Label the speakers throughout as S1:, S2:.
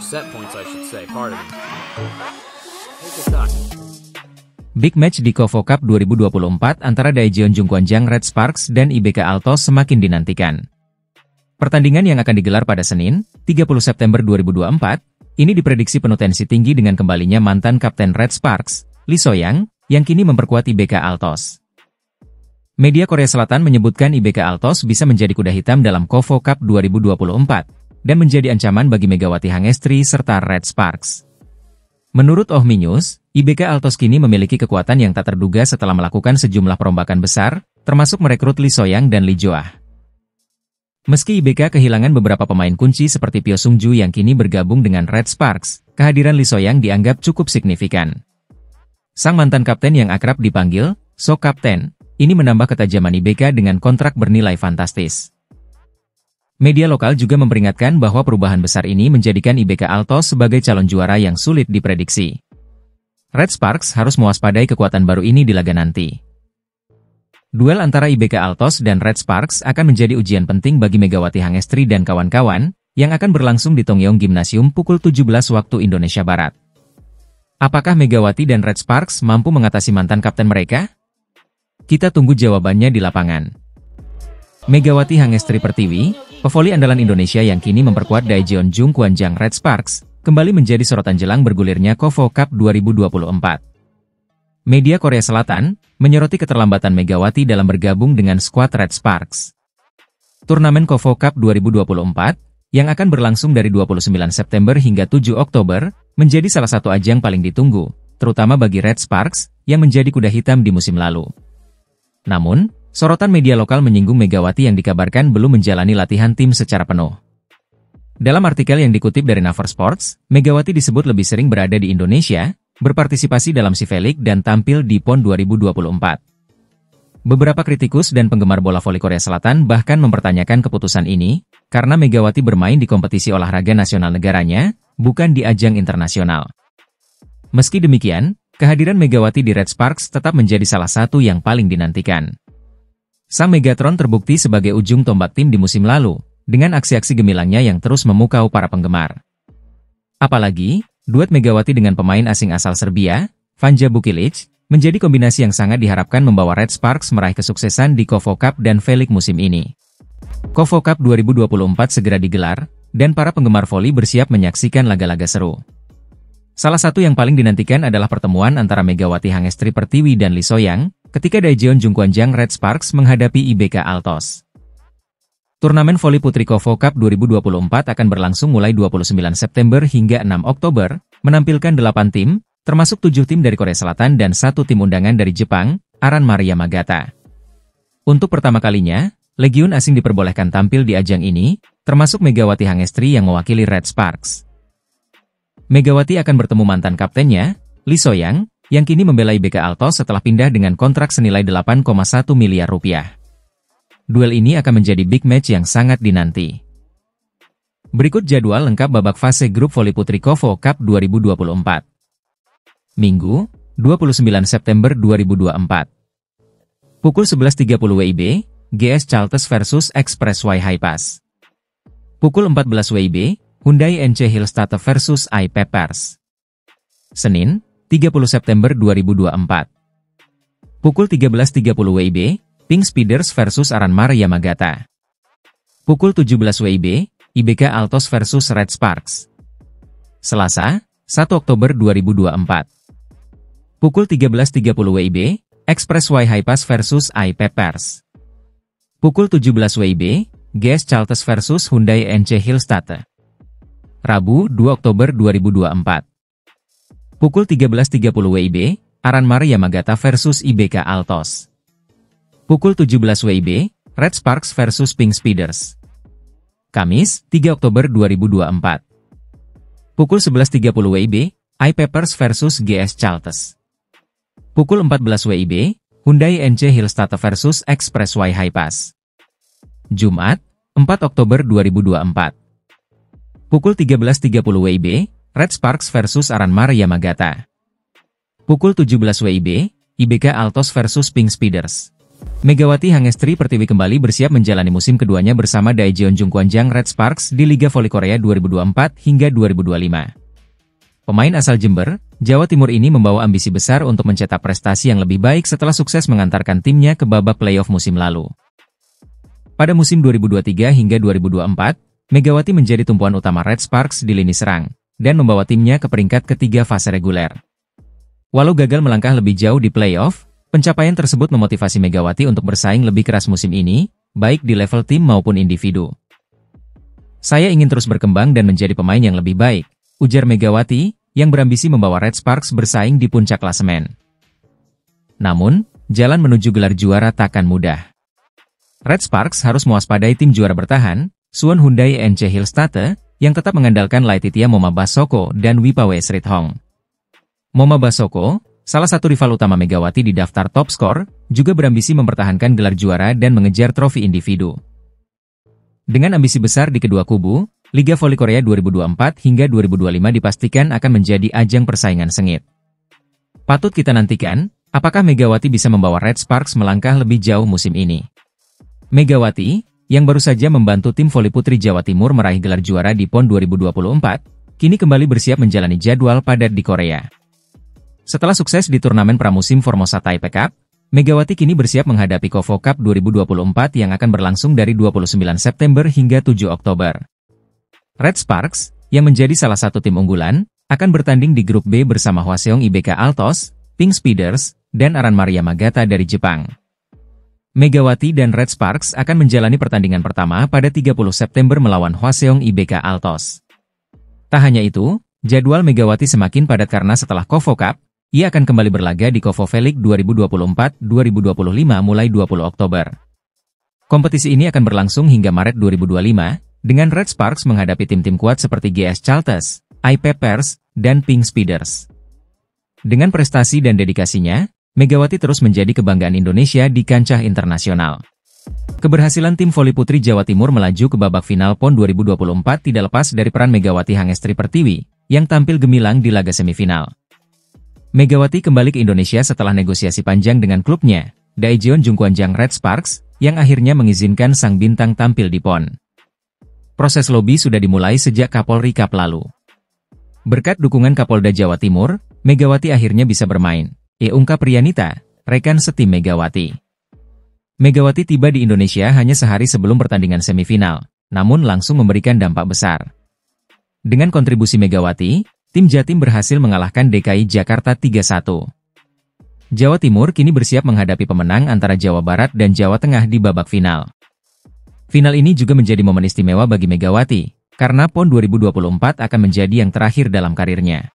S1: set points, I should say. Pardon me. Take a talk.
S2: Big match di KOFO Cup 2024 antara Daejeon Jungkwanjang Red Sparks dan IBK Altos semakin dinantikan. Pertandingan yang akan digelar pada Senin, 30 September 2024, ini diprediksi penuh tensi tinggi dengan kembalinya mantan Kapten Red Sparks, Lee So-young, yang kini memperkuat IBK Altos. Media Korea Selatan menyebutkan IBK Altos bisa menjadi kuda hitam dalam KOFO Cup 2024, dan menjadi ancaman bagi Megawati Hangestri serta Red Sparks. Menurut Ohmi News, IBK Altos kini memiliki kekuatan yang tak terduga setelah melakukan sejumlah perombakan besar, termasuk merekrut Lee So-young dan Lee Jo-ah. Meski IBK kehilangan beberapa pemain kunci seperti Pyo Sung-ju yang kini bergabung dengan Red Sparks, kehadiran Lee So-young dianggap cukup signifikan. Sang mantan kapten yang akrab dipanggil So Kapten, ini menambah ketajaman IBK dengan kontrak bernilai fantastis. Media lokal juga memperingatkan bahwa perubahan besar ini menjadikan IBK Altos sebagai calon juara yang sulit diprediksi. Red Sparks harus mewaspadai kekuatan baru ini di laga nanti. Duel antara IBK Altos dan Red Sparks akan menjadi ujian penting bagi Megawati Hangestri dan kawan-kawan, yang akan berlangsung di Tongyeong Gymnasium pukul 17 waktu Indonesia Barat. Apakah Megawati dan Red Sparks mampu mengatasi mantan kapten mereka? Kita tunggu jawabannya di lapangan. Megawati Hangestri Pertiwi, pevoli andalan Indonesia yang kini memperkuat Daejeon Jungkwanjang Red Sparks, kembali menjadi sorotan jelang bergulirnya KOFO Cup 2024. Media Korea Selatan menyoroti keterlambatan Megawati dalam bergabung dengan skuad Red Sparks. Turnamen KOFO Cup 2024, yang akan berlangsung dari 29 September hingga 7 Oktober, menjadi salah satu ajang paling ditunggu, terutama bagi Red Sparks, yang menjadi kuda hitam di musim lalu. Namun, sorotan media lokal menyinggung Megawati yang dikabarkan belum menjalani latihan tim secara penuh. Dalam artikel yang dikutip dari Naver Sports, Megawati disebut lebih sering berada di Indonesia, berpartisipasi dalam CV League dan tampil di PON 2024. Beberapa kritikus dan penggemar bola voli Korea Selatan bahkan mempertanyakan keputusan ini, karena Megawati bermain di kompetisi olahraga nasional negaranya, bukan di ajang internasional. Meski demikian, kehadiran Megawati di Red Sparks tetap menjadi salah satu yang paling dinantikan. Sang Megatron terbukti sebagai ujung tombak tim di musim lalu, dengan aksi-aksi gemilangnya yang terus memukau para penggemar. Apalagi, duet Megawati dengan pemain asing asal Serbia, Vanja Bukilic, menjadi kombinasi yang sangat diharapkan membawa Red Sparks meraih kesuksesan di KOFO Cup dan V-League musim ini. KOFO Cup 2024 segera digelar, dan para penggemar voli bersiap menyaksikan laga-laga seru. Salah satu yang paling dinantikan adalah pertemuan antara Megawati Hangestri Pertiwi dan Lee So-young, ketika Daejeon Jungkwanjang Red Sparks menghadapi IBK Altos. Turnamen voli putri KOFO Cup 2024 akan berlangsung mulai 29 September hingga 6 Oktober, menampilkan 8 tim, termasuk 7 tim dari Korea Selatan dan 1 tim undangan dari Jepang, Aran Maria Magata. Untuk pertama kalinya, legiun asing diperbolehkan tampil di ajang ini, termasuk Megawati Hangestri yang mewakili Red Sparks. Megawati akan bertemu mantan kaptennya, Lee So-young, yang kini membela IBK Altos setelah pindah dengan kontrak senilai 8,1 miliar rupiah. Duel ini akan menjadi big match yang sangat dinanti. Berikut jadwal lengkap babak fase grup voli putri KOFO Cup 2024. Minggu, 29 September 2024. Pukul 11.30 WIB, GS Chalters versus Expressway Highpass. Pukul 14 WIB, Hyundai NC Hillstatter versus I Peppers. Senin, 30 September 2024. Pukul 13.30 WIB, Pink Speeders versus Aran Maria Magata. Pukul 17 WIB, IBK Altos versus Red Sparks. Selasa, 1 Oktober 2024. Pukul 13.30 WIB, Expressway Highpass versus I Peppers. Pukul 17 WIB, GS Chalters versus Hyundai NC Hillstatter. Rabu, 2 Oktober 2024. Pukul 13.30 WIB, Aran Maria Magata versus IBK Altos. Pukul 17 WIB, Red Sparks versus Pink Speeders. Kamis, 3 Oktober 2024. Pukul 11.30 WIB, I Peppers versus GS Chalters. Pukul 14 WIB, Hyundai NC Hillstatter versus Expressway Highpass. Jumat, 4 Oktober 2024. Pukul 13.30 WIB, Red Sparks versus Aran Maria Magata. Pukul 17 WIB, IBK Altos versus Pink Speeders. Megawati Hangestri Pertiwi kembali bersiap menjalani musim keduanya bersama Daejeon Jungkwanjang Red Sparks di Liga Voli Korea 2024 hingga 2025. Pemain asal Jember, Jawa Timur ini membawa ambisi besar untuk mencetak prestasi yang lebih baik setelah sukses mengantarkan timnya ke babak playoff musim lalu. Pada musim 2023 hingga 2024, Megawati menjadi tumpuan utama Red Sparks di lini serang, dan membawa timnya ke peringkat ketiga fase reguler. Walau gagal melangkah lebih jauh di playoff, pencapaian tersebut memotivasi Megawati untuk bersaing lebih keras musim ini, baik di level tim maupun individu. "Saya ingin terus berkembang dan menjadi pemain yang lebih baik," ujar Megawati, yang berambisi membawa Red Sparks bersaing di puncak klasemen. Namun, jalan menuju gelar juara takkan mudah. Red Sparks harus mewaspadai tim juara bertahan, Suwon Hyundai NC Hillstate, yang tetap mengandalkan Laetitia Moma Basoko dan Wipawe Srithong. Moma Basoko, salah satu rival utama Megawati di daftar top skor, juga berambisi mempertahankan gelar juara dan mengejar trofi individu. Dengan ambisi besar di kedua kubu, Liga Voli Korea 2024 hingga 2025 dipastikan akan menjadi ajang persaingan sengit. Patut kita nantikan, apakah Megawati bisa membawa Red Sparks melangkah lebih jauh musim ini. Megawati, yang baru saja membantu tim voli putri Jawa Timur meraih gelar juara di PON 2024, kini kembali bersiap menjalani jadwal padat di Korea. Setelah sukses di turnamen pramusim Formosa Taipei Cup, Megawati kini bersiap menghadapi KOFO Cup 2024 yang akan berlangsung dari 29 September hingga 7 Oktober. Red Sparks, yang menjadi salah satu tim unggulan, akan bertanding di grup B bersama Hwaseong IBK Altos, Pink Speeders, dan Aran Maria Magata dari Jepang. Megawati dan Red Sparks akan menjalani pertandingan pertama pada 30 September melawan Hwaseong IBK Altos. Tak hanya itu, jadwal Megawati semakin padat karena setelah KOFO Cup, ia akan kembali berlaga di KOFO V-League 2024-2025 mulai 20 Oktober. Kompetisi ini akan berlangsung hingga Maret 2025, dengan Red Sparks menghadapi tim-tim kuat seperti GS Chalters, iPepers, dan Pink Speeders. Dengan prestasi dan dedikasinya, Megawati terus menjadi kebanggaan Indonesia di kancah internasional. Keberhasilan tim voli putri Jawa Timur melaju ke babak final PON 2024 tidak lepas dari peran Megawati Hangestri Pertiwi, yang tampil gemilang di laga semifinal. Megawati kembali ke Indonesia setelah negosiasi panjang dengan klubnya, Daejeon Jungkwanjang Red Sparks, yang akhirnya mengizinkan sang bintang tampil di PON. Proses lobi sudah dimulai sejak Kapolri Cup lalu. Berkat dukungan Kapolda Jawa Timur, Megawati akhirnya bisa bermain, ungkap Rianita, rekan setim Megawati. Megawati tiba di Indonesia hanya sehari sebelum pertandingan semifinal, namun langsung memberikan dampak besar. Dengan kontribusi Megawati, tim Jatim berhasil mengalahkan DKI Jakarta 3-1. Jawa Timur kini bersiap menghadapi pemenang antara Jawa Barat dan Jawa Tengah di babak final. Final ini juga menjadi momen istimewa bagi Megawati, karena PON 2024 akan menjadi yang terakhir dalam karirnya.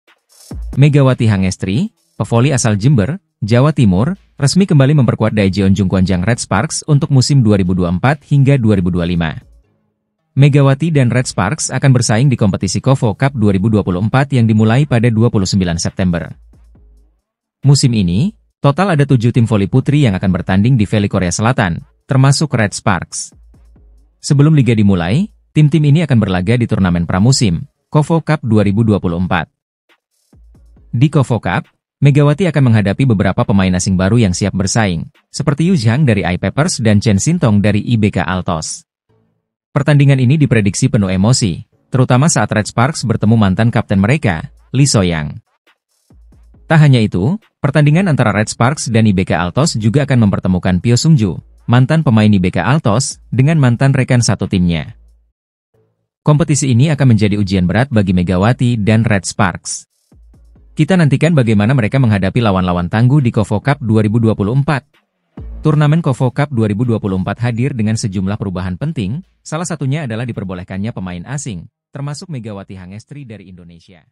S2: Megawati Hangestri, pevoli asal Jember, Jawa Timur, resmi kembali memperkuat Daejeon Jungkwanjang Red Sparks untuk musim 2024 hingga 2025. Megawati dan Red Sparks akan bersaing di kompetisi KOFO Cup 2024 yang dimulai pada 29 September. Musim ini, total ada 7 tim voli putri yang akan bertanding di Voli Korea Selatan, termasuk Red Sparks. Sebelum liga dimulai, tim-tim ini akan berlaga di turnamen pramusim, KOFO Cup 2024. Di KOFO Cup, Megawati akan menghadapi beberapa pemain asing baru yang siap bersaing, seperti Yu Zhang dari iPepers dan Chen Sintong dari IBK Altos. Pertandingan ini diprediksi penuh emosi, terutama saat Red Sparks bertemu mantan kapten mereka, Lee So-yang. Tak hanya itu, pertandingan antara Red Sparks dan IBK Altos juga akan mempertemukan Pyo Sung-ju, mantan pemain IBK Altos, dengan mantan rekan satu timnya. Kompetisi ini akan menjadi ujian berat bagi Megawati dan Red Sparks. Kita nantikan bagaimana mereka menghadapi lawan-lawan tangguh di KOFO Cup 2024. Turnamen KOFO Cup 2024 hadir dengan sejumlah perubahan penting, salah satunya adalah diperbolehkannya pemain asing, termasuk Megawati Hangestri dari Indonesia.